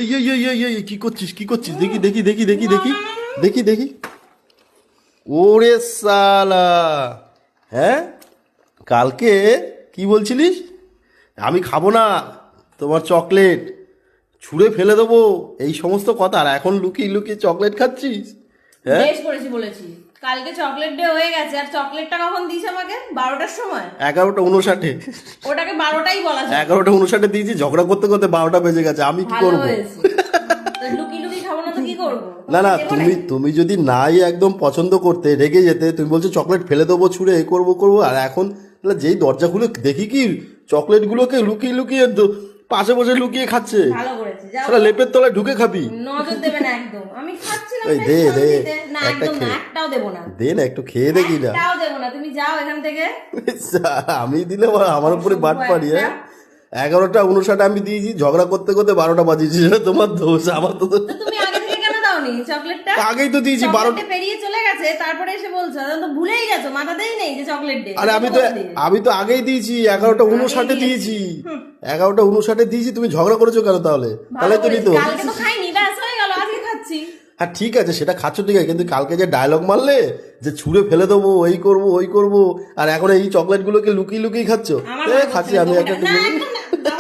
এই কি করছিস কি করছিস? দেখি দেখি দেখি দেখি দেখি দেখি দেখি। ওরে সালা, হ্যাঁ কালকে কি বলছিলিস? আমি খাবো না তোমার চকলেট, ছুঁড়ে ফেলে দেবো, এই সমস্ত কথা, আর এখন লুকিয়ে লুকিয়ে চকলেট খাচ্ছিস? হ্যাঁ বেশ করেছি বলেছি। কালকে চকলেট ডে হয়ে গেছে, আর চকলেটটা কখন দিস আমাকে? 12টার সময়। 11:59। ওটাকে 12টাই বলা যায়। 11:59 দিয়েছি, ঝগড়া করতে করতে 12টা বেজে গেছে, আমি কি ভালো করবো? হয়েছে। তো লুকি লুকি খাবো না তো কি করবো? না না, দেবো তুমি নাকি? তুমি যদি নাই একদম পছন্দ করতে, রেগে যেতে, তুমি বলছো চকলেট ফেলে দেবো, ছুঁড়ে এ করবো করবো, আর এখন তাহলে যেই দরজা খুলে দেখি কি চকলেটগুলোকে লুকিয়ে লুকিয়ে পাশে বসে লুকিয়ে খাচ্ছে। ভালো করেছি। যাও তাহলে লেপের তলায় ঢুকে খাবি। নজর দেবে না একদম। আমি খাচ্ছিলাম ওই বেশ দে দে শান্তিতে। না একটা একদম না, খেয়ে একটাও দেবো না। দে না, একটু খেয়ে দেখি না। একটাও দেবো না, তুমি যাও এখান থেকে। আমি দিলে আমার উপরে বাট পারি? হ্যাঁ, 11:59 আমি দিয়েছি, ঝগড়া করতে করতে 12টা বাজিয়েছি, সেটা তোমার দোষ, আমার তো দোষ। তো তুমি আগে থেকে কেন দাওনি চকলেটটা? আগেই তো দিয়েছি, 12টা। চকলেটটা পেরিয়ে চলে গেছে, তারপরে এসে বলছো তো ভুলেই গেছো, মাথাতেই নেই যে চকলেট ডে। আরে আমি তো আগেই দিয়েছি, 11:59 দিয়েছি, 11:59 দিয়েছি, তুমি ঝগড়া করেছো কেন তাহলে? তাহলে তো নিত। কালকে তো খাইনি, ব্যাস হয়ে গেল, আজকে খাচ্ছি। হ্যাঁ ঠিক আছে, সেটা খাচ্ছ ঠিক আছে, কিন্তু কালকে যে ডায়লগ মারলে যে ছুঁড়ে ফেলে দেবো, এই করবো ওই করবো, আর এখন এই চকলেটগুলোকে লুকিয়ে লুকিয়ে খাচ্ছ। আমার খাচ্ছি আমি একটা না একদম না, দাও।